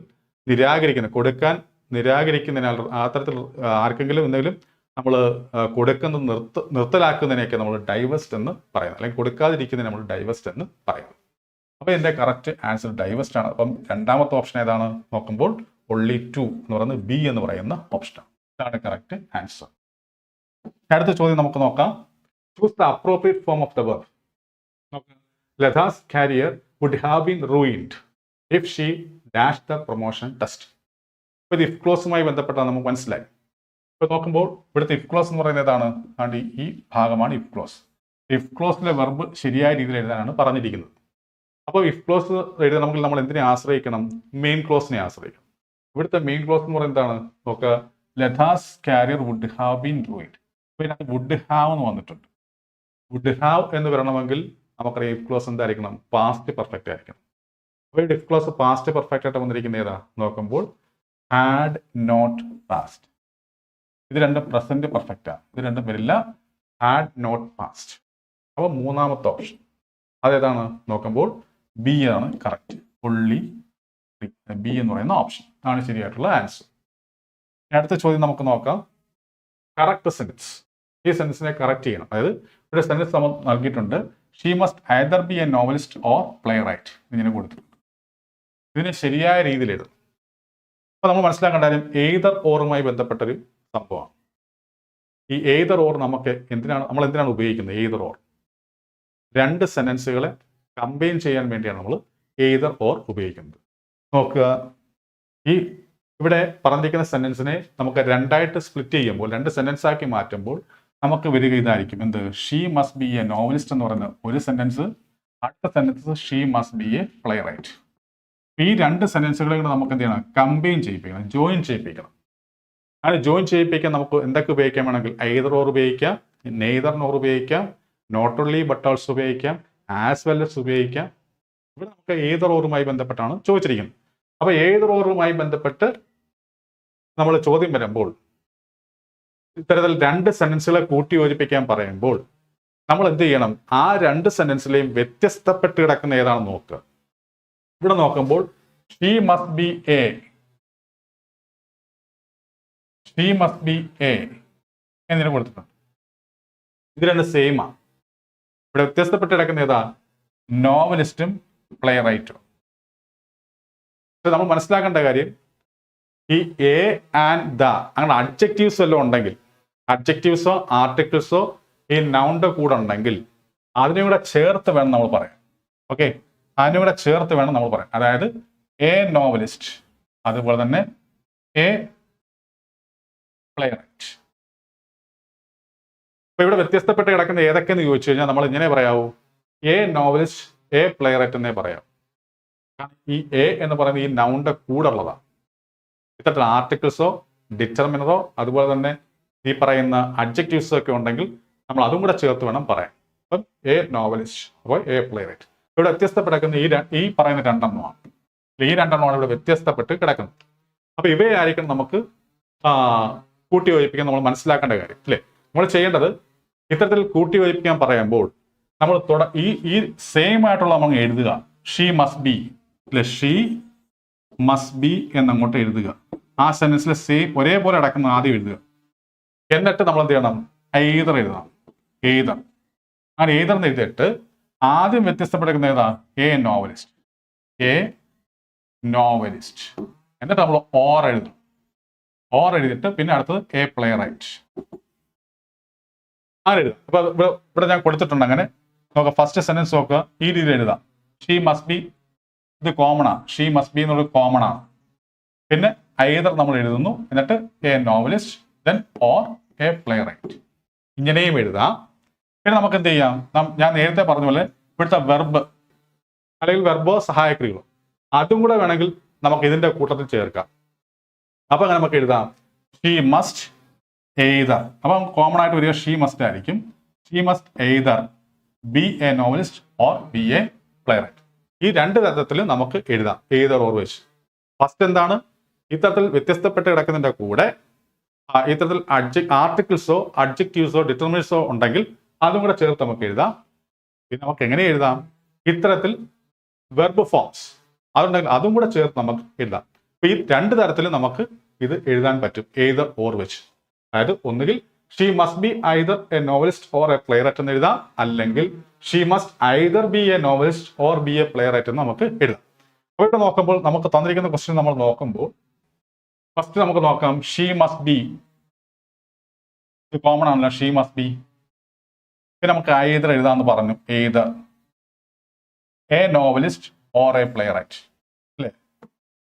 നിരാകരിക്കുന്ന, കൊടുക്കാൻ നിരാകരിക്കുന്നതിനാൽ അത്തരത്തിൽ ആർക്കെങ്കിലും എന്തെങ്കിലും നമ്മൾ കൊടുക്കുന്നത് നിർത്തലാക്കുന്നതിനെയൊക്കെ നമ്മൾ ഡൈവസ്റ്റ് എന്ന് പറയുന്നത്, അല്ലെങ്കിൽ കൊടുക്കാതിരിക്കുന്നതിനെ നമ്മൾ ഡൈവസ്റ്റ് എന്ന് പറയുന്നത്. അപ്പോൾ ഇതിൻ്റെ കറക്റ്റ് ആൻസർ ഡൈവസ്റ്റ് ആണ്. അപ്പം രണ്ടാമത്തെ ഓപ്ഷൻ ഏതാണ് നോക്കുമ്പോൾ only 2 എന്ന് പറയുന്നത് B എന്ന് പറയുന്ന ഓപ്ഷനാണ്. ഇതാണ് കറക്റ്റ് ആൻസർ. അടുത്ത ചോദ്യം നമുക്ക് നോക്കാം. Choose the appropriate form of the verb. Latha's career would have been ruined if she dash the promotion test. ഇപ്പോൾ ഇത് ഇഫ് ക്ലോസുമായി ബന്ധപ്പെട്ടാണ് നമുക്ക് മനസ്സിലായി. ഇപ്പോൾ നോക്കുമ്പോൾ ഇവിടുത്തെ ഇഫ് ക്ലോസ് എന്ന് പറയുന്നത് ഏതാണ്? അതുകൊണ്ട് ഈ ഭാഗമാണ് ഇഫ് ക്ലോസ്. ഇഫ് ക്ലോസിലെ വെർബ് ശരിയായ രീതിയിൽ എഴുതാനാണ് പറഞ്ഞിരിക്കുന്നത്. അപ്പോൾ ഇഫ് ക്ലോസ് എഴുതാൻ നമ്മൾ എന്തിനെ ആശ്രയിക്കണം? മെയിൻ ക്ലോസിനെ ആശ്രയിക്കണം. ഇവിടുത്തെ മെയിൻ ക്ലോസ് എന്ന് പറയുന്നത് എന്താണ് നോക്കുക? Latha's career would have been ruined. അപ്പോൾ ഇതിനകത്ത് വുഡ് ഹാവ് എന്ന് വന്നിട്ടുണ്ട്. വുഡ് ഹാവ് എന്ന് വരണമെങ്കിൽ നമുക്കറിയാം ഇഫ് ക്ലോസ് എന്തായിരിക്കണം? പാസ്റ്റ് പെർഫെക്റ്റ് ആയിരിക്കണം. അപ്പോൾ ഇവിടെ ഇഫ് ക്ലോസ് പാസ്റ്റ് പെർഫെക്റ്റ് ആയിട്ട് വന്നിരിക്കുന്ന ഏതാ നോക്കുമ്പോൾ ഹാഡ് നോട്ട് പാസ്റ്റ്. ഇത് രണ്ടും പ്രസന്റ് പെർഫെക്റ്റാണ്. ഇത് രണ്ടും വരില്ല. Had not past. അപ്പോൾ മൂന്നാമത്തെ ഓപ്ഷൻ അതേതാണ് നോക്കുമ്പോൾ ബി ആണ് കറക്റ്റ്. only B എന്ന് പറയുന്ന ഓപ്ഷൻ ആണ് ശരിയായിട്ടുള്ള ആൻസർ. അടുത്ത ചോദ്യം നമുക്ക് നോക്കാം. Correct sentence. ഈ സെൻറ്റൻസിനെ കറക്റ്റ് ചെയ്യണം. അതായത് ഒരു സെൻറ്റൻസ് നമ്മൾ നൽകിയിട്ടുണ്ട്. She must either be a novelist or playwright ഇങ്ങനെ കൊടുത്തിട്ടുണ്ട്. ഇതിനെ ശരിയായ രീതിയിൽ എഴുതും. അപ്പോൾ നമ്മൾ മനസ്സിലാക്കേണ്ട കാര്യം എയ്തർ ഓറുമായി ബന്ധപ്പെട്ടൊരു സംഭവമാണ്. ഈ എയ്തർ ഓർ നമുക്ക് നമ്മൾ എന്തിനാണ് ഉപയോഗിക്കുന്നത്? എയ്തർ ഓർ രണ്ട് സെൻറ്റൻസുകളെ കമ്പൈൻ ചെയ്യാൻ വേണ്ടിയാണ് നമ്മൾ എയ്തർ ഓർ ഉപയോഗിക്കുന്നത്. നോക്കുക, ഈ ഇവിടെ പറഞ്ഞിരിക്കുന്ന സെൻറ്റൻസിനെ നമുക്ക് രണ്ടായിട്ട് സ്പ്ലിറ്റ് ചെയ്യുമ്പോൾ, രണ്ട് സെൻറ്റൻസ് ആക്കി മാറ്റുമ്പോൾ നമുക്ക് വരിക ഇതായിരിക്കും. എന്ത്? She must be a novelist എന്ന് പറയുന്ന ഒരു സെൻറ്റൻസ്, അടുത്ത sentence she must be a playwright. ഈ രണ്ട് സെൻറ്റൻസുകളെ കൂടെ നമുക്ക് എന്ത് ചെയ്യണം? കമ്പൈൻ ചെയ്യിപ്പിക്കണം, ജോയിൻ ചെയ്യിപ്പിക്കണം. അങ്ങനെ ജോയിൻ ചെയ്യിപ്പിക്കാൻ നമുക്ക് എന്തൊക്കെ ഉപയോഗിക്കാൻ വേണമെങ്കിൽ ഐദർ ഓർ ഉപയോഗിക്കാം, നെയ്തർ നോർ ഉപയോഗിക്കാം, നോട്ട് ഓൺലി ബട്ട് ഓൾസോ ഉപയോഗിക്കാം, ആസ് വെൽ എസ് ഉപയോഗിക്കാം. ഇവിടെ നമുക്ക് ഏതർ ഓറുമായി ബന്ധപ്പെട്ടാണ് ചോദിച്ചിരിക്കുന്നത്. അപ്പോൾ ഏതർ ഓറുമായി ബന്ധപ്പെട്ട് നമ്മൾ ചോദ്യം വരുമ്പോൾ ഇത്തരത്തിൽ രണ്ട് സെൻറ്റൻസുകളെ കൂട്ടി യോജിപ്പിക്കാൻ പറയുമ്പോൾ നമ്മൾ എന്ത് ചെയ്യണം? ആ രണ്ട് സെൻറ്റൻസിലെയും വ്യത്യസ്തപ്പെട്ട് കിടക്കുന്ന ഏതാണെന്ന് നോക്കുക. ഇവിടെ നോക്കുമ്പോൾ she must be A, she must be A എന്നിങ്ങനെ കൊടുത്തിട്ടുണ്ട്. ഇത് രണ്ട് സെയിമാണ്. ഇവിടെ വ്യത്യസ്തപ്പെട്ട് കിടക്കുന്ന ഏതാ? നോവലിസ്റ്റും പ്ലേ റൈറ്റും. നമ്മൾ മനസ്സിലാക്കേണ്ട കാര്യം, ഈ എ ആൻഡ് ദ അങ്ങനെ അഡ്ജക്റ്റീവ്സ് എല്ലാം ഉണ്ടെങ്കിൽ, അഡ്ജക്റ്റീവ്സോ ആർട്ടിക്കിൾസോ ഈ നൗണിന്റെ കൂടെ ഉണ്ടെങ്കിൽ അതിനെ കൂടെ ചേർത്ത് വേണം നമ്മൾ പറയാൻ. ഓക്കെ, അതിനെ കൂടെ ചേർത്ത് വേണം നമ്മൾ പറയാൻ. അതായത് എ നോവലിസ്റ്റ്, അതുപോലെ തന്നെ എ പ്ലേ റൈറ്റ്. അപ്പൊ ഇവിടെ വ്യത്യസ്തപ്പെട്ട് കിടക്കുന്ന ഏതൊക്കെയെന്ന് ചോദിച്ചു കഴിഞ്ഞാൽ നമ്മൾ ഇങ്ങനെ പറയാവൂ, a novelist, a playwright എന്നേ പറയാം. ഈ എ എന്ന് പറയുന്നത് ഈ നൗണിന്റെ കൂടെ ഉള്ളതാണ്. ഇത്തരത്തിൽ ആർട്ടിക്കിൾസോ ഡിറ്റർമിനറോ അതുപോലെ തന്നെ ഈ പറയുന്ന അഡ്ജക്റ്റീവ്സോ ഒക്കെ ഉണ്ടെങ്കിൽ നമ്മൾ അതും കൂടെ ചേർത്ത് വേണം പറയാൻ. അപ്പം എ നോവലിസ്റ്റ്, അപ്പോൾ എ പ്ലേ റൈറ്റ്. ഇവിടെ വ്യത്യസ്തപ്പെടുന്ന ഈ പറയുന്ന രണ്ടെണ്ണമാണ്. ഈ രണ്ടെണ്ണമാണ് ഇവിടെ വ്യത്യസ്തപ്പെട്ട് കിടക്കുന്നത്. അപ്പൊ ഇവയായിരിക്കണം നമുക്ക് കൂട്ടി യോജിപ്പിക്കാൻ നമ്മൾ മനസ്സിലാക്കേണ്ട കാര്യം അല്ലേ. നമ്മൾ ചെയ്യേണ്ടത് ഇത്തരത്തിൽ കൂട്ടി യോജിപ്പിക്കാൻ പറയുമ്പോൾ നമ്മൾ ഈ സെയിം ആയിട്ടുള്ള നമ്മൾ എഴുതുക. ഷീ മസ്റ്റ് ബി അല്ലെ, ഷീ മസ്റ്റ് ബി എന്നങ്ങോട്ട് എഴുതുക. ആ സെന്റൻസിൽ സെയിം ഒരേപോലെ അടക്കുന്ന ആദ്യം എഴുതുക. എന്നിട്ട് നമ്മൾ എന്ത് ചെയ്യണം? എയ്തർ എഴുതണം. എയ്തർ, അങ്ങനെ എയ്തർ എന്ന് എഴുതിയിട്ട് ആദ്യം വ്യത്യസ്തപ്പെടുന്ന ഏതാ? A novelist, A novelist. എന്നിട്ട് നമ്മൾ ഓർ എഴുതണം. ഓർ എഴുതിയിട്ട് പിന്നെ അടുത്തത് എ പ്ലേ റൈറ്റ്. അങ്ങനെ എഴുതാം. അപ്പൊ ഇവിടെ ഞാൻ കൊടുത്തിട്ടുണ്ട്. അങ്ങനെ നോക്കാം. ഫസ്റ്റ് സെന്റൻസ് നോക്കുക, ഈ രീതിയിൽ എഴുതാം. ഷീ മസ്റ്റ് ബി, ഇത് കോമൺ ആണ്. ഷീ മസ്റ്റ് ബി എന്നുള്ളത് കോമൺ ആണ്. പിന്നെ ഐദർ നമ്മൾ എഴുതുന്നു, എന്നിട്ട് a novelist, then or a playwright. ഇങ്ങനെയും എഴുതാം. പിന്നെ നമുക്ക് എന്ത് ചെയ്യാം? ഞാൻ നേരത്തെ പറഞ്ഞ പോലെ ഇവിടുത്തെ വെർബ് അല്ലെങ്കിൽ വെർബോ സഹായക്രിയകളോ അതും കൂടെ വേണമെങ്കിൽ നമുക്ക് ഇതിന്റെ കൂട്ടത്തിൽ ചേർക്കാം. അപ്പൊ അങ്ങനെ നമുക്ക് എഴുതാം ഷീ മസ്റ്റ് എയ്തർ. അപ്പം കോമൺ ആയിട്ട് വരിക ഷീ മസ്റ്റ് ആയിരിക്കും. She must either be a novelist or be a playwright. ഈ രണ്ട് തരത്തിൽ നമുക്ക് എഴുതാം എയ്തർ ഓർ വെച്ച്. ഫസ്റ്റ് എന്താണ്? ഇത്തരത്തിൽ വ്യത്യസ്തപ്പെട്ട് കിടക്കുന്നതിന്റെ കൂടെ ഇത്തരത്തിൽ ആർട്ടിക്കിൾസോ അഡ്ജക്റ്റീവ്സോ ഡിറ്റർമിനേഴ്സോ ഉണ്ടെങ്കിൽ അതും കൂടെ ചേർത്ത് നമുക്ക് എഴുതാം. പിന്നെ നമുക്ക് എങ്ങനെ എഴുതാം? ഇത്തരത്തിൽ വെർബ് ഫോംസ് അതുണ്ടെങ്കിൽ അതും കൂടെ ചേർത്ത് നമുക്ക് എഴുതാം. അപ്പൊ ഈ രണ്ട് തരത്തിൽ നമുക്ക് ഇത് എഴുതാൻ പറ്റും എയ്തർ ഓർ വെച്ച്. അതായത് ഒന്നുകിൽ she must be either a novelist or a playwright എന്ന് എഴുതാം, അല്ലെങ്കിൽ she must either be a novelist or be a playwright എന്ന് നമുക്ക് എഴുതാം. അപ്പോൾ ഇവിടെ നോക്കുമ്പോൾ നമുക്ക് തന്നിരിക്കുന്ന ക്വസ്റ്റ്യൻ നമ്മൾ നോക്കുമ്പോൾ ഫസ്റ്റ് നമുക്ക് നോക്കാം ഷീ മസ്റ്റ് ബി. ഇത് കോമൺ ആണല്ലോ, ഷീ മസ്റ്റ് ബി. പിന്നെ നമുക്ക് ഐദർ എഴുതാന്ന് പറഞ്ഞു, either a novelist or a playwright അല്ലേ.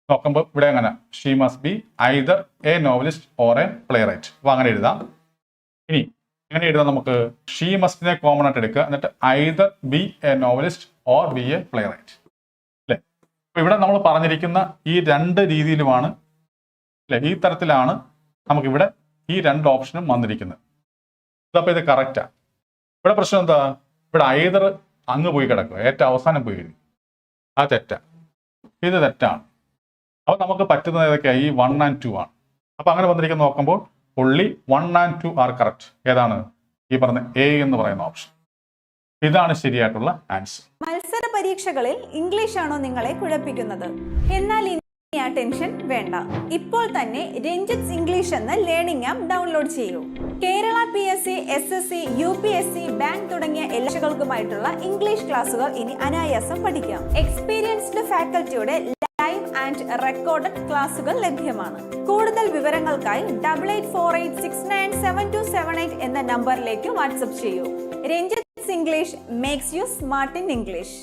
നോക്കുമ്പോൾ ഇവിടെ എങ്ങനെ she must be either a novelist or a playwright. അപ്പൊ അങ്ങനെ എഴുതാം. ഇനി എങ്ങനെ എഴുതാം? നമുക്ക് ഷീ മസ്റ്റിനെ കോമൺ ആയിട്ട് എടുക്കുക, എന്നിട്ട് either be a novelist or be a playwright അല്ലേ. അപ്പൊ ഇവിടെ നമ്മൾ പറഞ്ഞിരിക്കുന്ന ഈ രണ്ട് രീതിയിലുമാണ് അല്ലെ, ഈ തരത്തിലാണ് നമുക്കിവിടെ ഈ രണ്ട് ഓപ്ഷനും വന്നിരിക്കുന്നത്. അപ്പൊ ഇത് കറക്റ്റാ. ഇവിടെ പ്രശ്നം എന്താ? ഇവിടെ ഐദർ അങ്ങ് പോയി കിടക്കുക, ഏറ്റവും അവസാനം പോയി കഴിഞ്ഞു. അത് തെറ്റാ, ഇത് തെറ്റാണ്. അപ്പൊ നമുക്ക് പറ്റുന്നത് ഏതൊക്കെയാണ്? ഈ 1 and 2 ആണ്. അപ്പൊ അങ്ങനെ വന്നിരിക്കുന്ന നോക്കുമ്പോൾ only 1 and 2 ആർ കറക്റ്റ്. ഏതാണ്? ഈ പറഞ്ഞ എ എന്ന് പറയുന്ന ഓപ്ഷൻ. ഇതാണ് ശരിയായിട്ടുള്ള ആൻസർ. മത്സര പരീക്ഷകളിൽ ഇംഗ്ലീഷ് ആണോ നിങ്ങളെ കുഴപ്പിക്കുന്നത്? എന്നാൽ ഇനി ആ ടെൻഷൻ വേണ്ട. ഇപ്പോൾ തന്നെ രഞ്ജിത്ത് ഇംഗ്ലീഷ് എന്ന ലേണിംഗ് ആപ്പ് ഡൗൺലോഡ് ചെയ്യൂ. Kerala PSC, SSC, UPSC, bank തുടങ്ങിയ എല്ലാവർക്കുമായിട്ടുള്ള ഇംഗ്ലീഷ് ക്ലാസുകൾ ഇനി അനായാസം പഠിക്കാം. എക്സ്പീരിയൻസ്ഡ് ഫാക്കൽറ്റിയുടെ ലൈവ് ആൻഡ് റെക്കോർഡഡ് ക്ലാസുകൾ ലഭ്യമാണ്. കൂടുതൽ വിവരങ്ങൾക്കായി 8848697278 എന്ന നമ്പറിലേക്ക് വാട്സ്ആപ്പ് ചെയ്യൂ. Ranjith English makes you smart in English.